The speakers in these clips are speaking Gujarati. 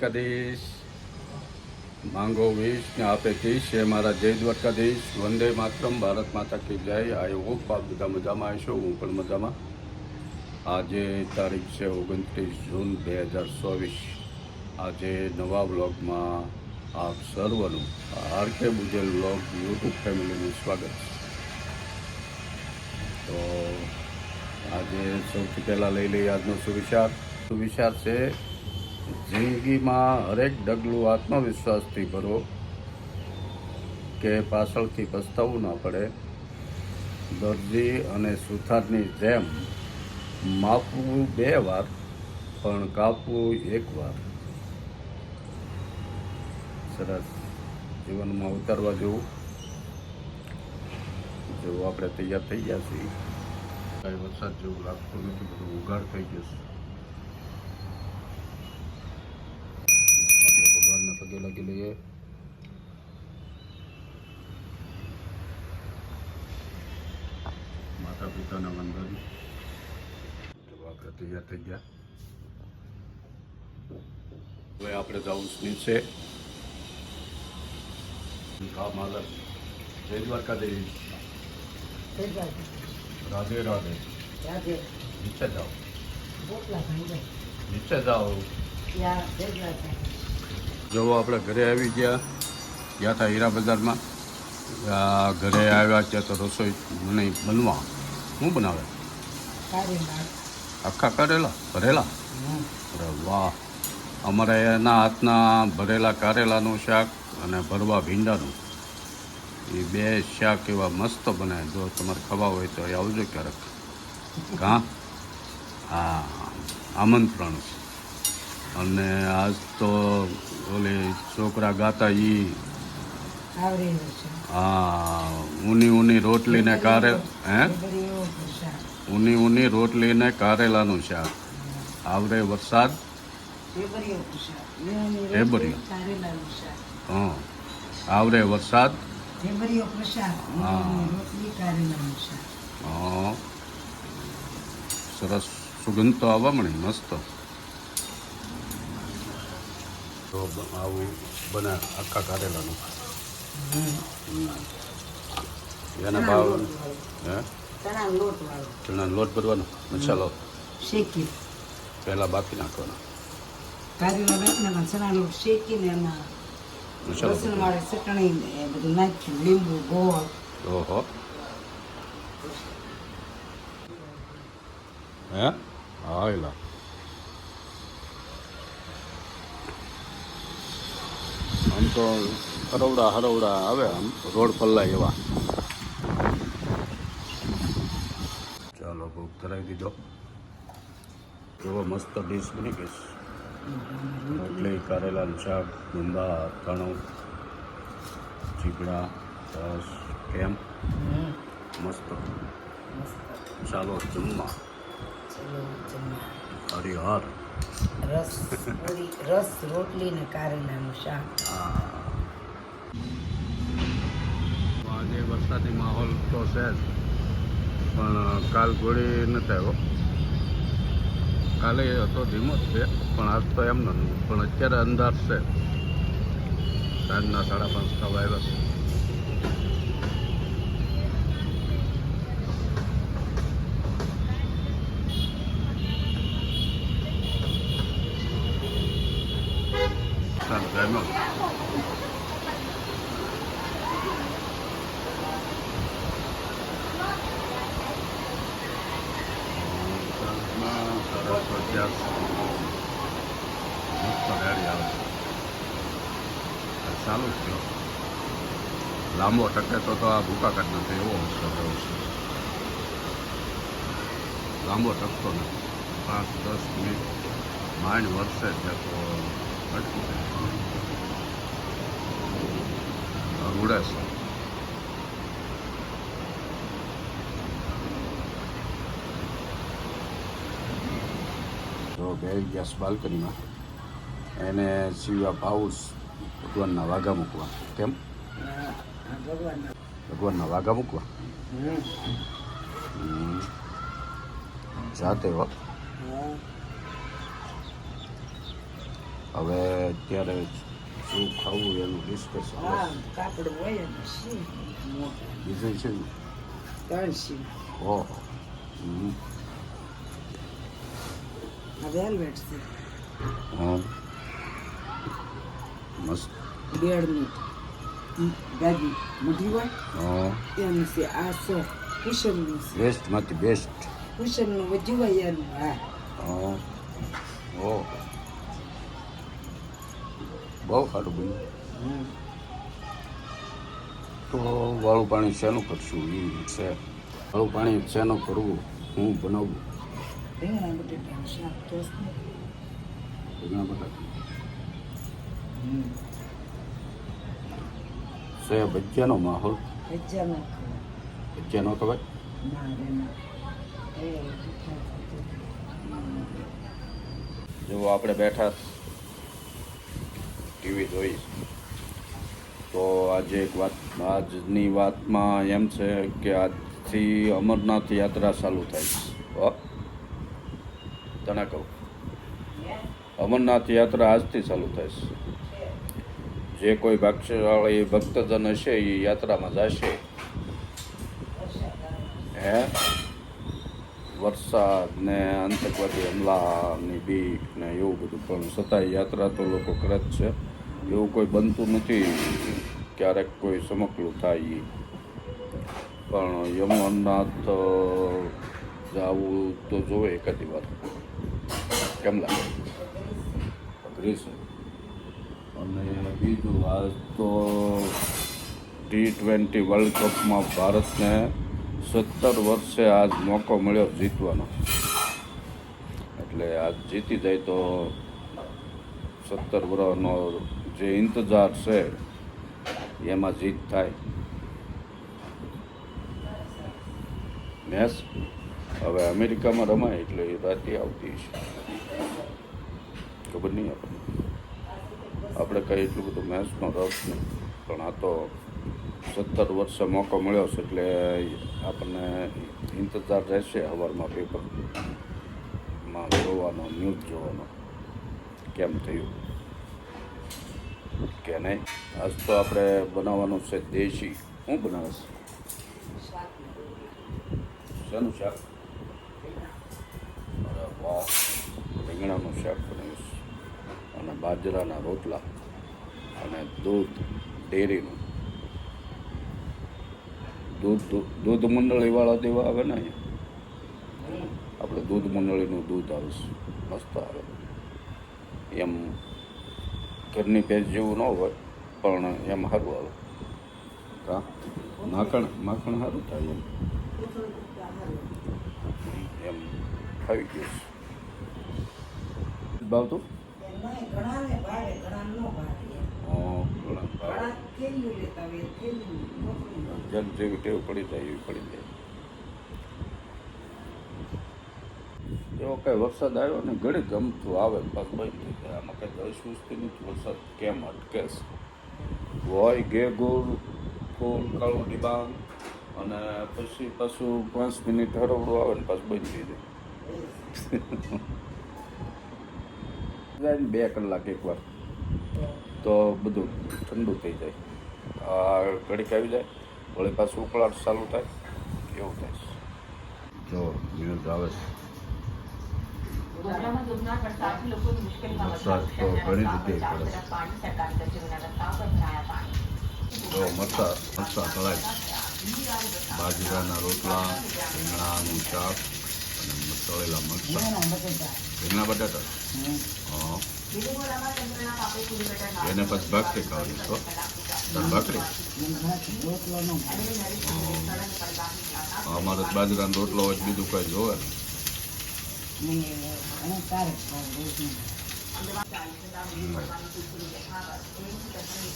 દ્વારકાધીશ માંગો વીસ ને આપે 30 છે મારા જય દ્વારકાધીશ. વંદે માતરમ. ભારત માતા કી જય. આઈ હોપ આપ બધા મજામાં હશો. હું પણ મજામાં. આજે તારીખ છે 29 જૂન 2024. આજે નવા વ્લોગમાં આપ સર્વનું આરકે બુજેલ વ્લોગ યુટ્યુબ ફેમિલીનું સ્વાગત છે. તો આજે સૌથી પહેલાં લઈ લઈએ આજનો સુવિચાર છે, જિંદગીમાં હરેક ડગલું આત્મવિશ્વાસથી ભરો કે પાછળથી પસ્તાવવું ના પડે. દરજી અને સુથારની જેમ માપવું 2 વાર પણ કાપવું 1 વાર. સરસ જીવનમાં ઉતારવા જેવું. જો આપણે તૈયાર થઈ ગયા છીએ. કાંઈ વરસાદ જેવું લાગતું નથી, બધું ઉઘાડ થઈ ગયું છે. ભગવાનને પગે લાગી લઈએ. માતા પિતાના વંદન. તો આપણે તૈયાર થઈ ગયા. હવે આપણે જવું નીચે. હા માલક. જય દ્વારકાધીશ. રાધે રાધે. નીચે જાઓ, નીચે જાઓ. જો આપણે ઘરે આવી ગયા હતા હીરા બજારમાં. ઘરે આવ્યા ત્યાં તો રસોઈ મને બનવા. શું બનાવે? આખા કરેલા ભરેલા. અરે વાહ! અમારે એના હાથના ભરેલા કારેલાનું શાક અને ભરવા ભીંડાનું, એ 2 શાક એવા મસ્ત બને. જો તમારે ખાવા હોય તો આવજો ક્યારેક. હા હા, આમંત્રણ છે. અને આજ તો ઓલી છોકરા ગાતા હા, ઊની રોટલી ને ઊની રોટલી ને કારેલાનું શાક. આવરે વરસાદ ઢેબરિયો. હા, આવરે વરસાદ. હા, સરસ સુગંધ તો આવવા મળી મસ્ત. તો આવું બને આખા કારેલાનું. એના ભાવ હે ચણાનો લોટ ભરવાનો, મસાલો શેકી પહેલાં બાફી નાખવાનો. કારેલા નાખવાના, ચણા લોટ શેકીને એમાં લસણ વાળી ચટણી બધું નાખ્યું, લીંબુ, ગોળ. ઓહો, હે હા એલા. આમ તો હરવડા આવે, આમ રોડ પલ્લાય એવા. ચાલો ભૂખ ધરાવી દીધો. એવો મસ્ત ડીશ બની ગઈ. રોટલી, કારેલાનું શાક, ગુંદા, અથાણું, ચીકડા, રસ. કેમ મસ્ત? ચાલો જમવા. હરિહર. રસ રોટલી ને કારેલાનું શાક. આજે વરસાદી માહોલ તો છે જ, પણ કાલ ગોળી નથી આવ્યો. કાલે હતો ધીમો જ છે, પણ આજ તો એમ નથી. પણ અત્યારે અંધાર છે. સાંજના 5:30 થવા આવ્યા છે. જમ્યો. ચાલુ જ થયો. લાંબો ટકે તો આ ભૂકા કાઢ નાખે એવો વરસાદ છે. લાંબો ટકતો નથી. 5-10 મિનિટ માંડ વરસે છે તો અટકી જાય. ઉડે છે. તો બે ગેસ બાલ્કનીમાં એને સીવ્યા પાઉસ ભગવાનના વાઘા મૂકવા. કેમ? ભગવાનના વાઘા મૂકવા જાતે હો. હવે અત્યારે શું ખાવું એનું ડિસ્કશન હા કાપડ હોય ને શી મોટા બીજું છે ને 3 શી ઓહો હમ. આ વેલ્વેટ છે હા મસ્ત બેડની ગાદી મોટી હોય હા એનું છે આ સો કુશનનું છે બેસ્ટમાંથી બેસ્ટ કુશનનું વધ્યું હોય એનું હા હા ઓહો બહુ સારું બન્યું તો વાળું પાણી શેનું કરશું એ છે વાળું પાણી શેનું કરવું હું બનાવવું રીંગણા બટેટાનું શાક ટોસ્ટ રીંગણા બટાકા છે ભજીયાનો માહોલ ભજીયા ના ભજીયાનો ખબર ના રે ના એ તીખા જો આપણે બેઠા ટીવી જોઈ તો આજે એક વાત આજની વાતમાં એમ છે કે આજથી અમરનાથ યાત્રા ચાલુ થાય છે હો તને કહું અમરનાથ યાત્રા આજથી ચાલુ થાય છે જે કોઈ ભાગ્યશાળી ભક્તજન હશે એ યાત્રામાં જશે હે વરસાદ ને આતંકવાદી હુમલાની બીક ને એવું બધું પણ છતાંય યાત્રા તો લોકો કરે જ છે એવું કોઈ બનતું નથી ક્યારેક કોઈ સમકલું થાય ઈ. પણ અમરનાથ જવું તો જોવે એકાદી વાર કેમ લાગે અઘરી છે અને બીજું આજ તો T20 વર્લ્ડ કપમાં ભારતને 17 વર્ષે આજ મોકો મળ્યો જીતવાનો એટલે આજ જીતી જાય તો 17 વર્ષનો જે ઇંતજાર છે એમાં જીત થાય મેચ હવે અમેરિકામાં રમાય એટલે એ રાતે આવતી છે ખબર નહીં આપણે કંઈ એટલું બધું મેચનો રસ નહીં પણ આ તો 17 વર્ષે મોકો મળ્યો છે એટલે આપણને ઇંતજાર રહેશે સવારમાં પેપરમાં જોવાનો ન્યૂઝ જોવાનો કેમ થયું કે નહીં આજ તો આપણે બનાવવાનું છે દેશી શું બનાવે છે શેનું શાક અરે વાહ રીંગણાનું શાક બનાવીશ અને બાજરાના રોટલા અને દૂધ ડેરીનું દૂધ મંડળીવાળા દેવા આવે ને અહીંયા આપણે દૂધ મંડળીનું દૂધ આવે છે મસ્ત આવે એમ ઘરની ભેજ જેવું ન હોય પણ એમ સારું આવે હા માખણ સારું થાય એમ ખાઈ ગયું ભાવતું ઘણાને ભાવે ઘણા ન ભાવે ઘણા થેલીઓ લેતા હોય થેલીઓ જન જેવી ટેવ પડી જાય એવી પડી જાય એવો કઈ વરસાદ આવ્યો ને ઘડી ગમતું આવે પાછું બંધ થઈ જાય આમાં કઈ દસથી નથી વરસાદ કેમ અટકે છે હોય ગે ગોળ ફૂલ કાળું ડિબાંગ અને પછી પાછું 5 મિનિટ હરવડું આવે ને પાછું બંધ થઈ જાય 2 કલાક એકવાર તો બધું ઠંડુ થઈ જાય આ ઘડીક આવી જાય વળી પાછું ઉકળાટ ચાલુ થાય એવું થાય જો ન્યૂઝ આવે છે વરસાદ તો ઘણી જગ્યાએ પડે જો મરચાં તળાય બાજરાના રોટલા રીંગણાનું શાક અને તળેલા મરચાં રીંગણા બટાટા હા એને પછી ભાખરી ખાવાની તો ભાખરી અમારે બાજરાનો રોટલો હોય બીજું કઈ જોવે ને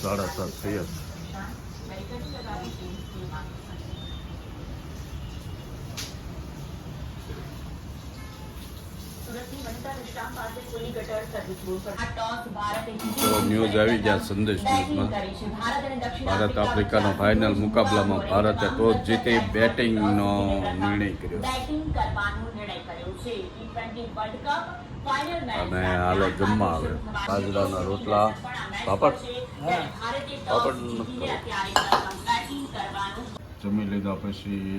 7:30 થઈ જ તો ન્યૂઝ આવી ગયા સંદેશ ન્યૂઝમાં. ભારત આફ્રિકાનો ફાઇનલ મુકાબલામાં ભારતે ટોસ જીતી બેટિંગનો નિર્ણય કર્યો અને હાલો જમવા આવે બાજરાના રોટલા પાપડ જમી લીધા પછી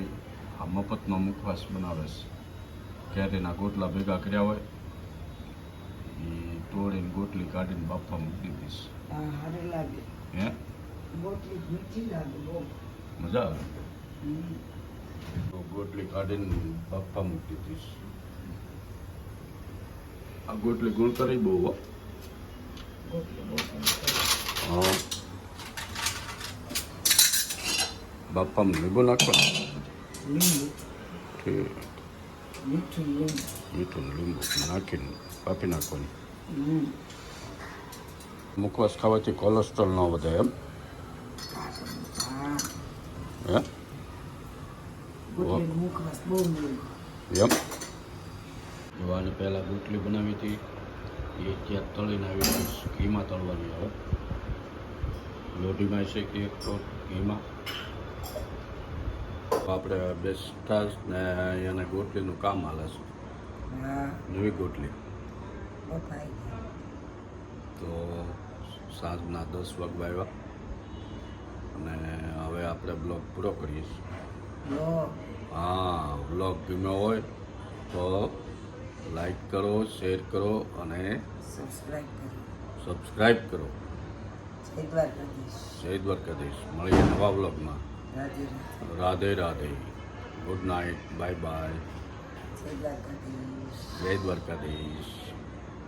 આ મફતનો મુખવાસ બનાવે છે. કેરીના ગોટલા ભેગા કર્યા હોય એ તોડીને ગોટલી કાઢીને બાફા મૂકી દીધીશ. હા સારું લાગે હે ગોટલી મીઠી લાગે બહુ મજા આવે. તો ગોટલી કાઢીને બાફા મૂકી દીધીશ. આ ગોટલી ગુણ કરી બહુ હો. ગોટલી બહુ સરસ. હા બાફામાં લીંબુ નાખવાનું. લીંબુ ઠીક. મીઠું લીંબુ મીઠું ને લીંબુ નાખીને કાપી નાખવાની. હમ મુખવાસ ખાવાથી કોલેસ્ટ્રોલ ન વધે એમ. હા હે ગોટલીનું મુખવાસ બહુ મળ્યું. એમ જોવાની પહેલાં રોટલી બનાવી હતી એ ત્યાં તળીને આવી ઘીમાં તળવાની આવે. લોઢીમાં શેકી એક તો ઘીમાં આપણે બેસતા જ ને એને ગોટલીનું કામ હાલે છે. હા નવી ગોટલી બફાઈ તો સાંજના 10 વાગવા આવ્યા અને હવે આપણે બ્લોગ પૂરો કરીએ છીએ. ગયો હા બ્લોગ ગમ્યો હોય તો લાઈક કરો, શેર કરો અને સબસ્ક્રાઈબ કરો. સબસ્ક્રાઈબ કરો. જય દ્વારકાધીશ. જય દ્વારકાધીશ. મળીએ નવા બ્લોગમાં. Radhe Radhe. Radhe Radhe. Good night. Bye bye. જય દ્વારકાધીશ. જય દ્વારકાધીશ.